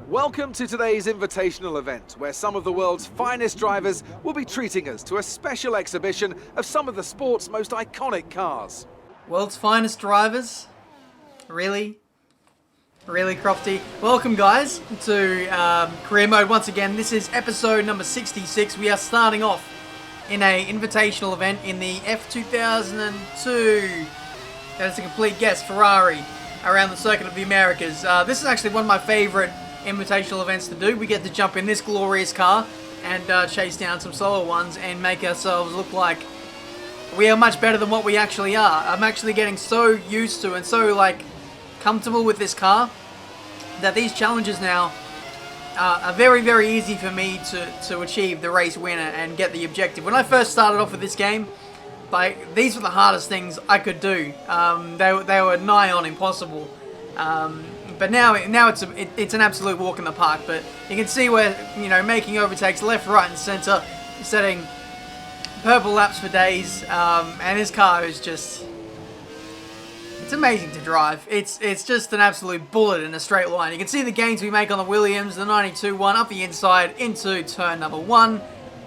Welcome to today's invitational event, where some of the world's finest drivers will be treating us to a special exhibition of some of the sport's most iconic cars. World's finest drivers? Really? Really, Crofty? Welcome, guys, to Career Mode once again. This is episode number 66. We are starting off in a invitational event in the F2002. That is a complete guess, Ferrari, around the Circuit of the Americas. This is actually one of my favorite invitational events to do. We get to jump in this glorious car and chase down some solo ones and make ourselves look like we are much better than what we actually are. I'm actually getting so used to and so comfortable with this car that these challenges now are very, very easy for me to achieve the race winner and get the objective. When I first started off with this game, these were the hardest things I could do. They were nigh on impossible. But now it's an absolute walk in the park. But you can see where, making overtakes left, right, and center, setting purple laps for days. And his car is just, it's amazing to drive. It's just an absolute bullet in a straight line. You can see the gains we make on the Williams, the 92-1 up the inside into turn number 1.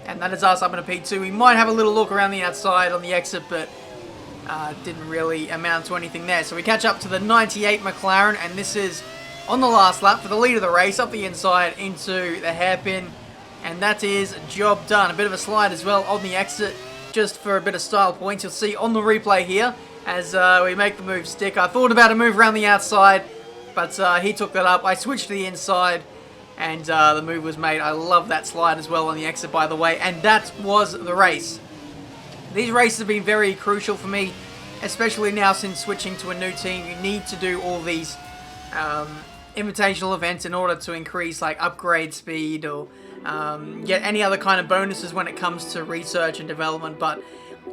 And that is us up in a P2. We might have a little look around the outside on the exit, but didn't really amount to anything there. So we catch up to the 98 McLaren, and this is on the last lap for the lead of the race, up the inside into the hairpin, and that is job done. A bit of a slide as well on the exit, just for a bit of style points. You'll see on the replay here, as we make the move stick. I thought about a move around the outside, but he took that up. I switched to the inside, and the move was made. I love that slide as well on the exit, by the way, and that was the race. These races have been very crucial for me, especially now since switching to a new team. You need to do all these invitational events in order to increase upgrade speed or get any other kind of bonuses when it comes to research and development. But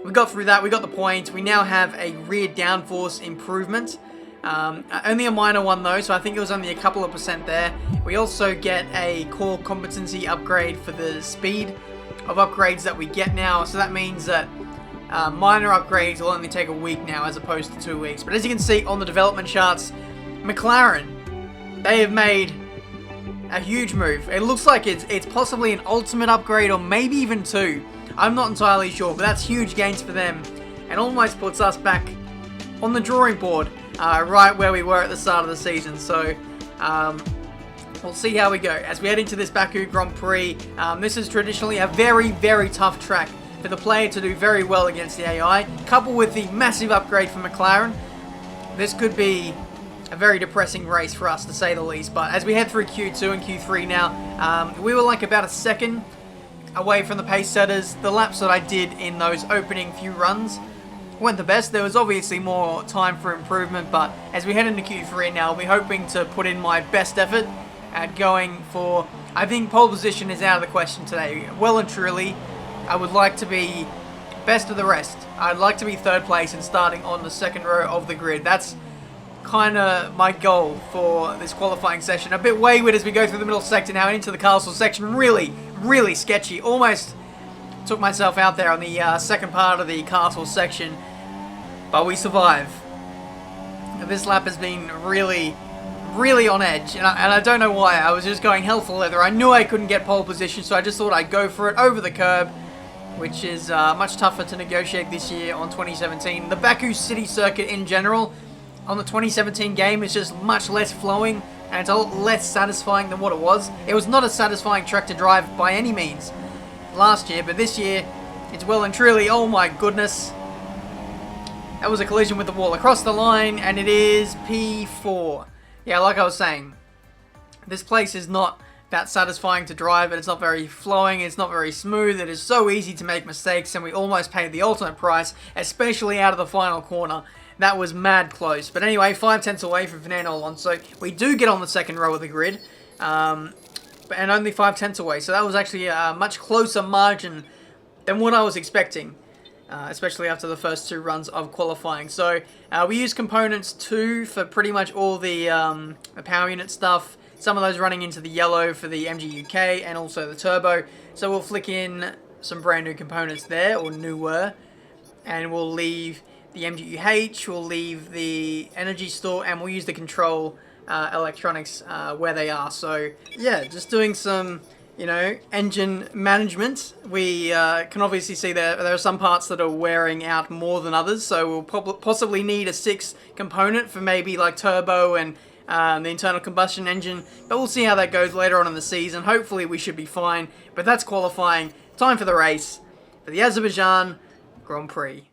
we got through that, we got the point. We now have a rear downforce improvement. Only a minor one though, so I think it was only a couple of % there. We also get a core competency upgrade for the speed of upgrades that we get now, so that means that minor upgrades will only take a week now as opposed to 2 weeks. But as you can see on the development charts, McLaren, they have made a huge move. It looks like it's possibly an ultimate upgrade or maybe even 2. I'm not entirely sure, but that's huge gains for them and almost puts us back on the drawing board right where we were at the start of the season. So we'll see how we go as we head into this Baku Grand Prix. This is traditionally a very, very tough track for the player to do very well against the AI. Coupled with the massive upgrade from McLaren, this could be a very depressing race for us, to say the least. But as we head through Q2 and Q3 now, we were about a second away from the pace setters. The laps that I did in those opening few runs weren't the best. There was obviously more time for improvement, but as we head into Q3 now, I'll be hoping to put in my best effort at going for, I think pole position is out of the question today. Well and truly, I would like to be best of the rest. I'd like to be third place and starting on the second row of the grid. That's kind of my goal for this qualifying session. A bit wayward as we go through the middle sector now into the castle section. Really, really sketchy. Almost took myself out there on the second part of the castle section, but we survive. This lap has been really on edge, and I don't know why. I was just going hell for leather. I knew I couldn't get pole position, so I just thought I'd go for it over the curb, which is much tougher to negotiate this year on 2017. The Baku City Circuit in general on the 2017 game is just much less flowing, and it's a lot less satisfying than what it was. It was not a satisfying track to drive by any means last year, but this year it's well and truly, oh my goodness. That was a collision with the wall across the line, and it is P4. Yeah, like I was saying, this place is not that satisfying to drive, and it's not very flowing, it's not very smooth, it is so easy to make mistakes, and we almost paid the ultimate price, especially out of the final corner. That was mad close. But anyway, 5/10 away from Fernando Alonso. We do get on the second row of the grid, and only 5/10 away, so that was actually a much closer margin than what I was expecting. Especially after the first 2 runs of qualifying. So we use components 2 for pretty much all the power unit stuff. Some of those running into the yellow for the MGUK and also the turbo. So we'll flick in some brand new components there, or newer, and we'll leave the MGUH, we'll leave the energy store, and we'll use the control electronics where they are. So yeah, just doing some, you know, engine management. We can obviously see there are some parts that are wearing out more than others, so we'll possibly need a 6th component for maybe like turbo and the internal combustion engine, but we'll see how that goes later on in the season. Hopefully we should be fine, but that's qualifying. Time for the race for the Azerbaijan Grand Prix.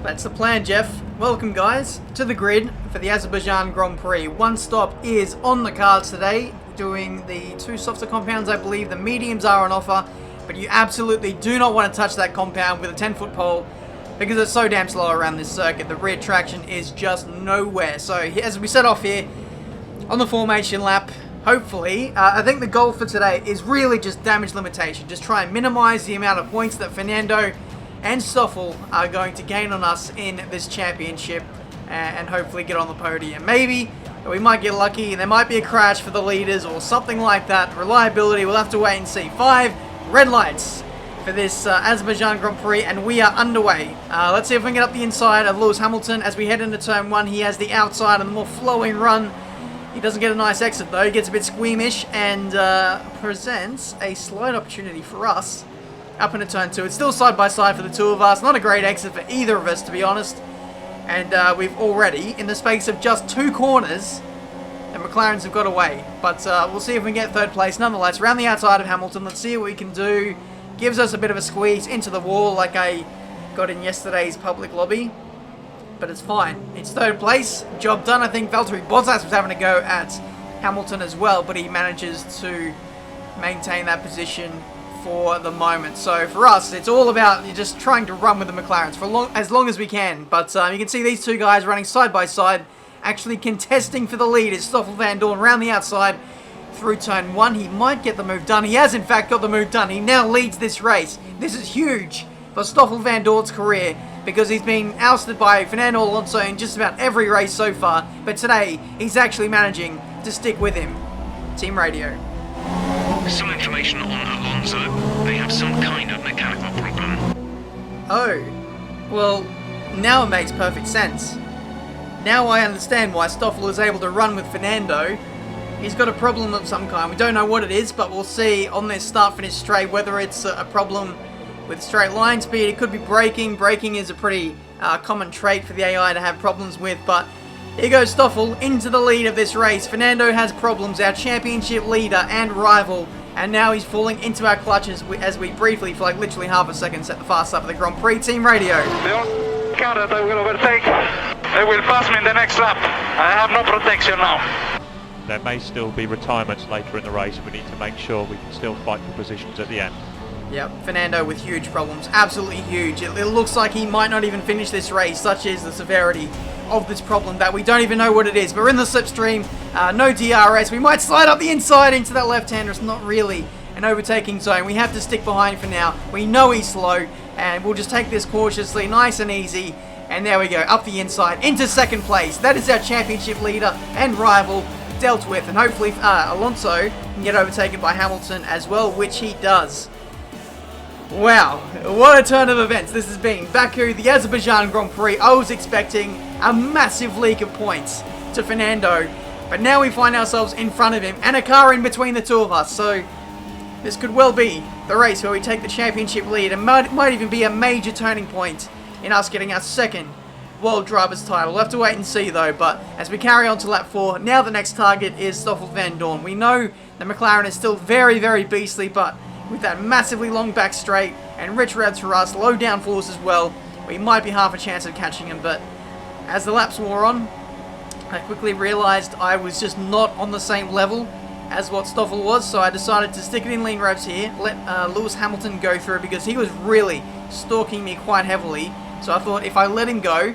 That's the plan, Jeff. Welcome, guys, to the grid for the Azerbaijan Grand Prix. One stop is on the cards today, doing the 2 softer compounds, I believe. The mediums are on offer, but you absolutely do not want to touch that compound with a 10-foot pole because it's so damn slow around this circuit. The rear traction is just nowhere. So as we set off here on the formation lap, hopefully, I think the goal for today is really just damage limitation. Just try and minimize the amount of points that Fernando and Stoffel are going to gain on us in this championship, and hopefully get on the podium. Maybe we might get lucky and there might be a crash for the leaders or something like that. Reliability, we'll have to wait and see. 5 red lights for this Azerbaijan Grand Prix, and we are underway. Let's see if we can get up the inside of Lewis Hamilton as we head into turn 1. He has the outside and the more flowing run. He doesn't get a nice exit though. He gets a bit squeamish and presents a slight opportunity for us up into turn 2. It's still side by side for the two of us. Not a great exit for either of us, to be honest. And we've already, in the space of just 2 corners, the McLarens have got away. But we'll see if we can get 3rd place. Nonetheless, around the outside of Hamilton, let's see what we can do. Gives us a bit of a squeeze into the wall like I got in yesterday's public lobby. But it's fine. It's 3rd place. Job done. I think Valtteri Bottas was having a go at Hamilton as well, but he manages to maintain that position for the moment. So for us, it's all about just trying to run with the McLarens for as long as we can. But you can see these 2 guys running side by side, actually contesting for the lead. Is Stoffel Van Dorn around the outside through turn 1. He might get the move done. He has in fact got the move done. He now leads this race. This is huge for Stoffel Van Dorn's career because he's been ousted by Fernando Alonso in just about every race so far. But today, he's actually managing to stick with him. Team Radio. Some information on Alonso. They have some kind of mechanical problem. Oh, well, now it makes perfect sense. Now I understand why Stoffel is able to run with Fernando. He's got a problem of some kind. We don't know what it is, but we'll see on this start-finish straight whether it's a problem with straight line speed. It could be braking. Braking is a pretty common trait for the AI to have problems with, but here goes Stoffel into the lead of this race. Fernando has problems, our championship leader and rival, and now he's falling into our clutches as we briefly, for like literally half a second, set the fast lap of the Grand Prix. Team Radio. They all counted, I will overtake. They will pass me in the next lap. I have no protection now. There may still be retirements later in the race. We need to make sure we can still fight for positions at the end. Yep, Fernando with huge problems, absolutely huge. It looks like he might not even finish this race, such is the severity of this problem that we don't even know what it is. But we're in the slipstream, no DRS. We might slide up the inside into that left-hander. It's not really an overtaking zone. We have to stick behind for now. We know he's slow, and we'll just take this cautiously, nice and easy. And there we go, up the inside, into 2nd place. That is our championship leader and rival dealt with. And hopefully Alonso can get overtaken by Hamilton as well, which he does. Wow, what a turn of events this has been. Baku, the Azerbaijan Grand Prix. I was expecting a massive leak of points to Fernando, but now we find ourselves in front of him and a car in between the 2 of us. So this could well be the race where we take the championship lead, and might even be a major turning point in us getting our 2nd World Drivers title. We'll have to wait and see though, but as we carry on to lap 4, now the next target is Stoffel Van Dorn. We know the McLaren is still very, very beastly, but with that massively long back straight and rich revs for us, low downforce as well, we might be half a chance of catching him. But as the laps wore on, I quickly realized I was just not on the same level as what Stoffel was, so I decided to stick it in lean revs here, let Lewis Hamilton go through because he was really stalking me quite heavily. So I thought if I let him go,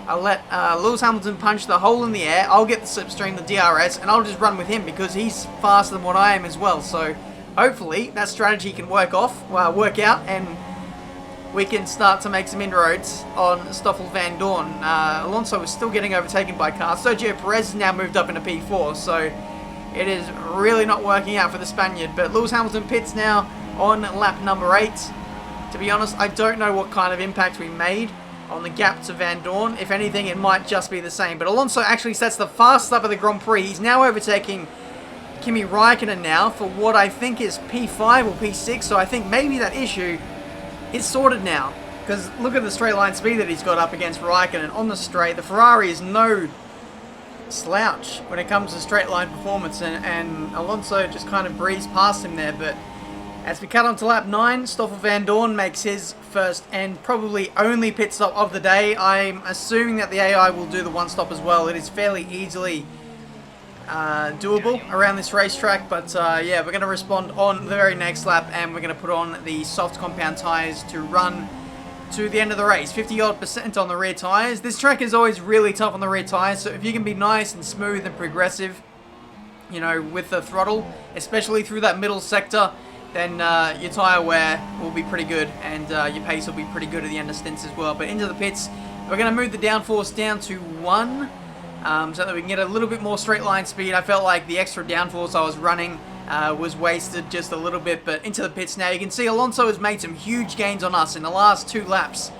I'll let Lewis Hamilton punch the hole in the air, I'll get the slipstream, the DRS, and I'll just run with him because he's faster than what I am as well. So hopefully that strategy can work out, and we can start to make some inroads on Stoffel Van Dorn. Alonso is still getting overtaken by cars. Sergio Perez has now moved up into P4, so it is really not working out for the Spaniard. But Lewis Hamilton pits now on lap number 8. To be honest, I don't know what kind of impact we made on the gap to Van Dorn. If anything, it might just be the same. But Alonso actually sets the fastest lap of the Grand Prix. He's now overtaking Kimi Räikkönen now for what I think is P5 or P6. So I think maybe that issue is sorted now. Because look at the straight line speed that he's got up against Räikkönen on the straight. The Ferrari is no slouch when it comes to straight line performance, and Alonso just kind of breezed past him there. But as we cut on to lap 9, Stoffel Van Dorn makes his first and probably only pit stop of the day. I'm assuming that the AI will do the one stop as well. It is fairly easily doable around this racetrack, but yeah, we're going to respond on the very next lap, and we're going to put on the soft compound tyres to run to the end of the race. 50% on the rear tyres. This track is always really tough on the rear tyres, so if you can be nice and smooth and progressive, you know, with the throttle, especially through that middle sector, then your tyre wear will be pretty good, and your pace will be pretty good at the end of stints as well. But into the pits, we're going to move the downforce down to 1, so that we can get a little bit more straight line speed. I felt like the extra downforce I was running was wasted just a little bit. But into the pits now, you can see Alonso has made some huge gains on us in the last 2 laps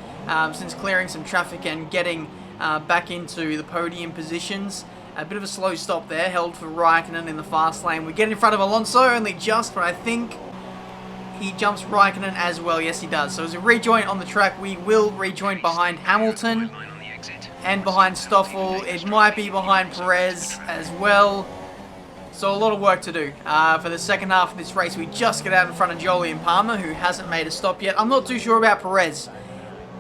since clearing some traffic and getting back into the podium positions. A bit of a slow stop there, held for Räikkönen in the fast lane. We get in front of Alonso, only just, but I think he jumps Räikkönen as well. Yes, he does. So as a rejoin on the track, we will rejoin behind Hamilton and behind Stoffel. It might be behind Perez as well. So a lot of work to do for the second half of this race. We just get out in front of Jolie and Palmer, who hasn't made a stop yet. I'm not too sure about Perez.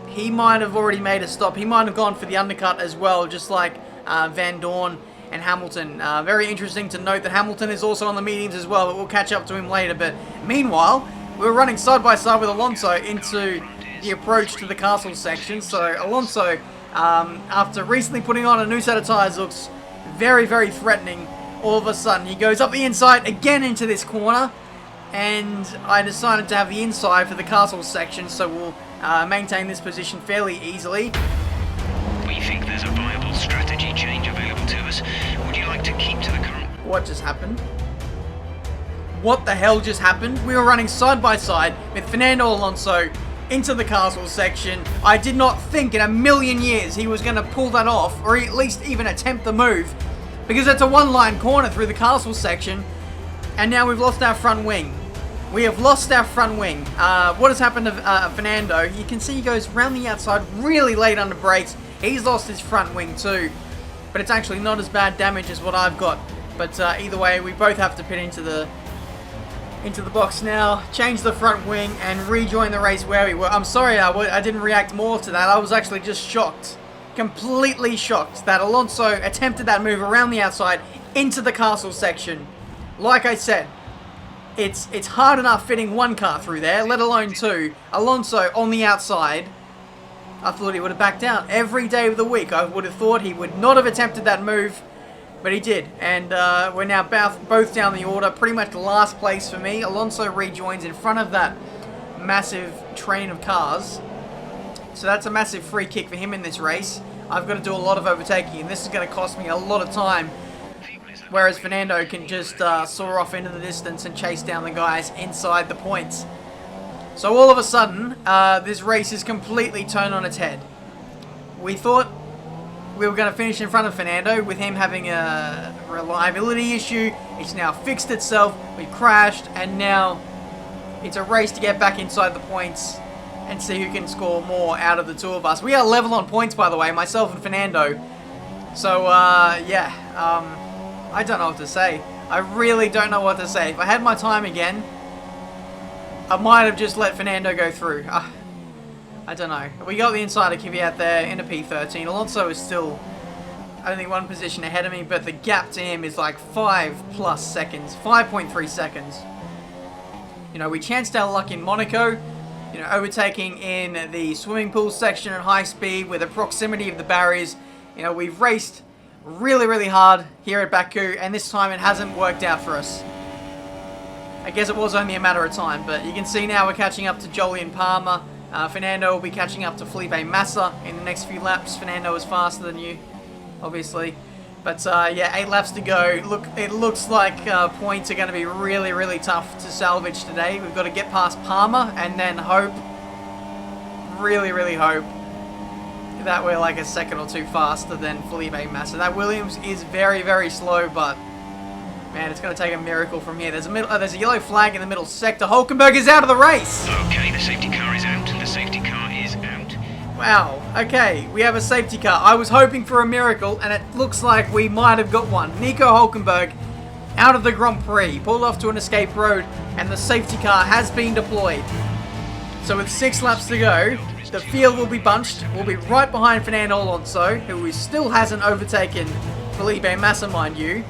He might have already made a stop. He might have gone for the undercut as well, just like Van Dorn and Hamilton. Very interesting to note that Hamilton is also on the mediums as well, but we'll catch up to him later. But meanwhile, we're running side by side with Alonso into the approach to the castle section. So Alonso, after recently putting on a new set of tyres, looks very, very threatening. All of a sudden, he goes up the inside again into this corner, and I decided to have the inside for the castle section, so we'll maintain this position fairly easily. We think there's a viable strategy change available to us. Would you like to keep to the current... What just happened? What the hell just happened? We were running side by side with Fernando Alonso into the castle section. I did not think in a million years he was going to pull that off, or at least even attempt the move, because it's a one-line corner through the castle section, and now we've lost our front wing. We have lost our front wing. What has happened to Fernando? You can see he goes round the outside really late under brakes. He's lost his front wing too, but it's actually not as bad damage as what I've got. But either way, we both have to pit into the box now, change the front wing, and rejoin the race where we were. I'm sorry I didn't react more to that. I was actually just shocked. Completely shocked that Alonso attempted that move around the outside into the castle section. Like I said, it's hard enough fitting one car through there, let alone 2. Alonso on the outside, I thought he would have backed out every day of the week. I would have thought he would not have attempted that move, but he did. And we're now both down the order, pretty much last place for me. Alonso rejoins in front of that massive train of cars. So that's a massive free kick for him in this race. I've got to do a lot of overtaking, and this is going to cost me a lot of time. Whereas Fernando can just soar off into the distance and chase down the guys inside the points. So all of a sudden, this race is completely turned on its head. We thought we were going to finish in front of Fernando with him having a reliability issue. It's now fixed itself. We crashed, and now it's a race to get back inside the points and see who can score more out of the 2 of us. We are level on points, by the way, myself and Fernando. So, yeah, I don't know what to say. I really don't know what to say. If I had my time again, I might have just let Fernando go through. I don't know. We got the insider Kvyat there in a P13. Alonso is still only one position ahead of me, but the gap to him is like 5+ seconds, 5.3 seconds. You know, we chanced our luck in Monaco, you know, overtaking in the swimming pool section at high speed with the proximity of the barriers. You know, we've raced really, really hard here at Baku, and this time it hasn't worked out for us. I guess it was only a matter of time, but you can see now we're catching up to Jolie and Palmer. Fernando will be catching up to Felipe Massa in the next few laps. Fernando is faster than you, obviously. But yeah, 8 laps to go. Look, it looks like points are going to be really, really tough to salvage today. We've got to get past Palmer and then hope, really, really hope, that we're like a second or two faster than Felipe Massa. That Williams is very, very slow, but man, it's going to take a miracle from here. There's a yellow flag in the middle sector. Hulkenberg is out of the race. Okay, the safety car is out. The safety car is out. Wow, okay, we have a safety car. I was hoping for a miracle, and it looks like we might have got one. Nico Hulkenberg out of the Grand Prix, pulled off to an escape road, and the safety car has been deployed. So with 6 laps to go, the field will be bunched. We'll be right behind Fernando Alonso, who still hasn't overtaken Felipe Massa, mind you.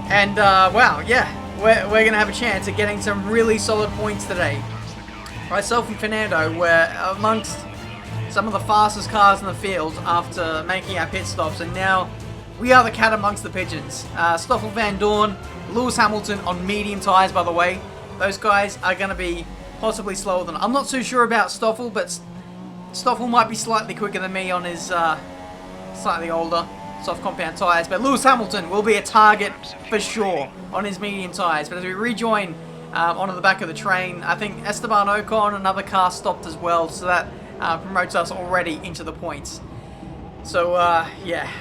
And, wow, yeah, we're going to have a chance at getting some really solid points today. Myself and Fernando were amongst some of the fastest cars in the field after making our pit stops, and now we are the cat amongst the pigeons. Stoffel Van Dorn, Lewis Hamilton on medium tyres, by the way. Those guys are going to be possibly slower than... I'm not too sure about Stoffel, but Stoffel might be slightly quicker than me on his slightly older soft compound tyres, but Lewis Hamilton will be a target for sure on his medium tyres. But as we rejoin onto the back of the train, I think Esteban Ocon, another car, stopped as well, so that promotes us already into the points. So yeah,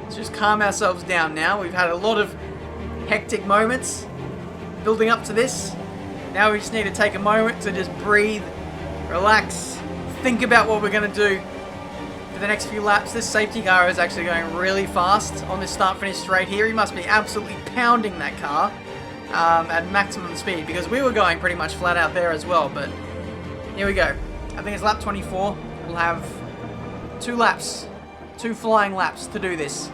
let's just calm ourselves down now. We've had a lot of hectic moments building up to this. Now we just need to take a moment to just breathe, relax, think about what we're going to do for the next few laps. This safety car is actually going really fast on this start-finish straight here. He must be absolutely pounding that car at maximum speed, because we were going pretty much flat out there as well. But here we go. I think it's lap 24. We'll have 2 laps, 2 flying laps to do this.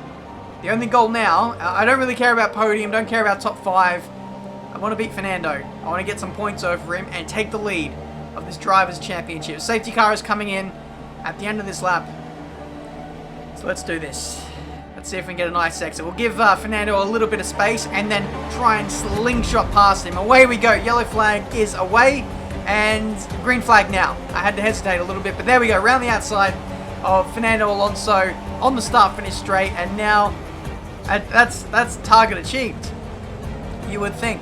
The only goal now, I don't really care about podium, don't care about top 5. I want to beat Fernando. I want to get some points over him and take the lead of this Drivers' Championship. Safety car is coming in at the end of this lap. So let's do this. Let's see if we can get a nice exit. We'll give Fernando a little bit of space and then try and slingshot past him. Away we go. Yellow flag is away and green flag now. I had to hesitate a little bit, but there we go. Around the outside of Fernando Alonso on the start-finish straight, and now that's target achieved. You would think,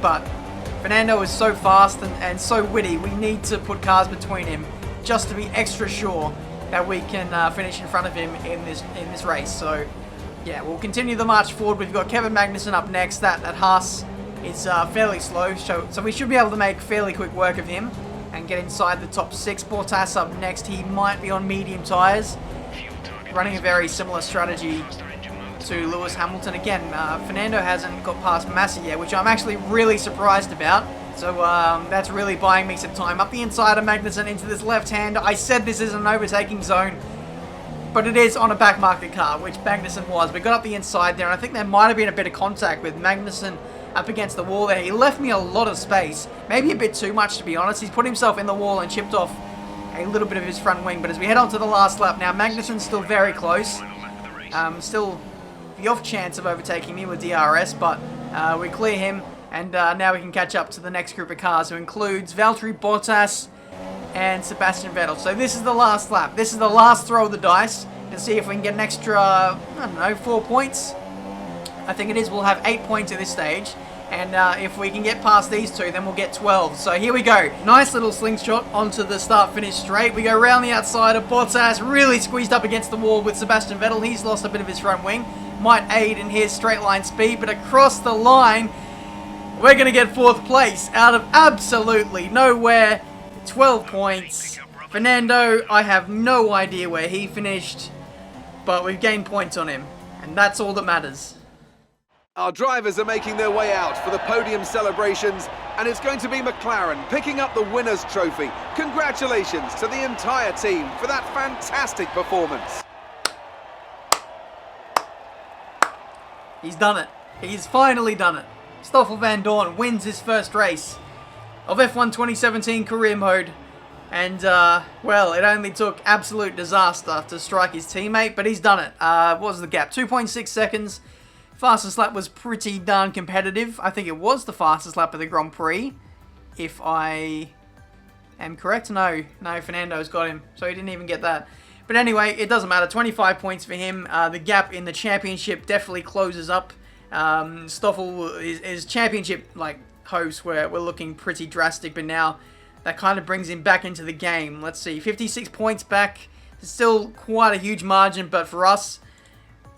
but Fernando is so fast and so witty. We need to put cars between him just to be extra sure that we can finish in front of him in this race. So yeah, we'll continue the march forward. We've got Kevin Magnussen up next. That Haas is fairly slow, so we should be able to make fairly quick work of him and get inside the top 6. Bottas up next. He might be on medium tyres, running a very similar strategy to Lewis Hamilton. Again, Fernando hasn't got past Massa yet, which I'm actually really surprised about. So that's really buying me some time. Up the inside of Magnussen into this left hand. I said this is an overtaking zone, but it is on a back market car, which Magnussen was. We got up the inside there, and I think there might have been a bit of contact with Magnussen up against the wall there. He left me a lot of space, maybe a bit too much, to be honest. He's put himself in the wall and chipped off a little bit of his front wing. But as we head on to the last lap now, Magnussen's still very close. Still the off chance of overtaking me with DRS, but we clear him, and now we can catch up to the next group of cars, who includes Valtteri Bottas and Sebastian Vettel. So this is the last lap. This is the last throw of the dice to see if we can get an extra, I don't know, 4 points. I think it is. We'll have 8 points at this stage, and if we can get past these 2, then we'll get 12. So here we go. Nice little slingshot onto the start-finish straight. We go around the outside of Bottas, really squeezed up against the wall with Sebastian Vettel. He's lost a bit of his front wing. Might aid in his straight line speed, but across the line, we're going to get 4th place out of absolutely nowhere. 12 points. Fernando, I have no idea where he finished, but we've gained points on him, and that's all that matters. Our drivers are making their way out for the podium celebrations, and it's going to be McLaren picking up the winner's trophy. Congratulations to the entire team for that fantastic performance. He's done it. He's finally done it. Stoffel Van Dorn wins his first race of F1 2017 career mode. And, well, it only took absolute disaster to strike his teammate, but he's done it. What was the gap? 2.6 seconds. Fastest lap was pretty darn competitive. I think it was the fastest lap of the Grand Prix, if I am correct. No, Fernando's got him, so he didn't even get that. But anyway, it doesn't matter. 25 points for him. The gap in the championship definitely closes up. Stoffel is championship host where we're looking pretty drastic, but now that kind of brings him back into the game. Let's see, 56 points back. It's still quite a huge margin, but for us,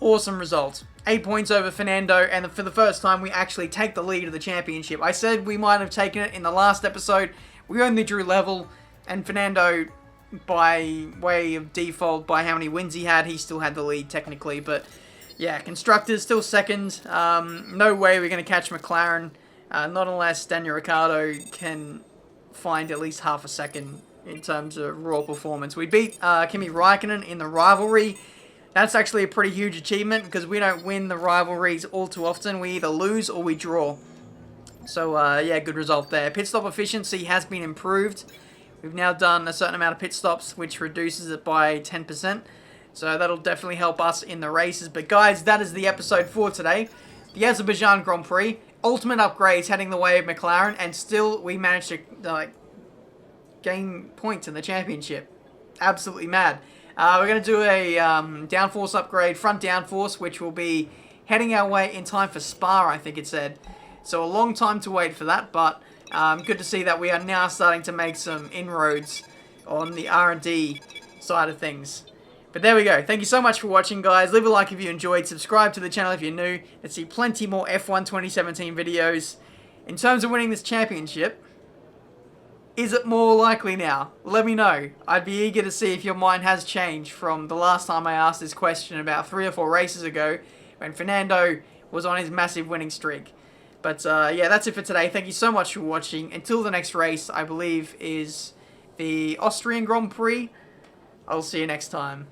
awesome result. 8 points over Fernando, and for the first time, we actually take the lead of the championship. I said we might have taken it in the last episode. We only drew level, and Fernando, by way of default, by how many wins he had, he still had the lead technically. But yeah, Constructors still second. No way we're going to catch McLaren, not unless Daniel Ricciardo can find at least half a second in terms of raw performance. We beat Kimi Räikkönen in the rivalry. That's actually a pretty huge achievement because we don't win the rivalries all too often. We either lose or we draw. So yeah, good result there. Pit stop efficiency has been improved. We've now done a certain amount of pit stops, which reduces it by 10%. So that'll definitely help us in the races. But guys, that is the episode for today. The Azerbaijan Grand Prix. Ultimate upgrades heading the way of McLaren, and still we managed to gain points in the championship. Absolutely mad. We're going to do a downforce upgrade, front downforce, which will be heading our way in time for Spa, I think it said. So a long time to wait for that, but good to see that we are now starting to make some inroads on the R&D side of things. But there we go. Thank you so much for watching, guys. Leave a like if you enjoyed. Subscribe to the channel if you're new. Let's see plenty more F1 2017 videos. In terms of winning this championship, is it more likely now? Let me know. I'd be eager to see if your mind has changed from the last time I asked this question about 3 or 4 races ago when Fernando was on his massive winning streak. But yeah, that's it for today. Thank you so much for watching. Until the next race, I believe, is the Austrian Grand Prix. I'll see you next time.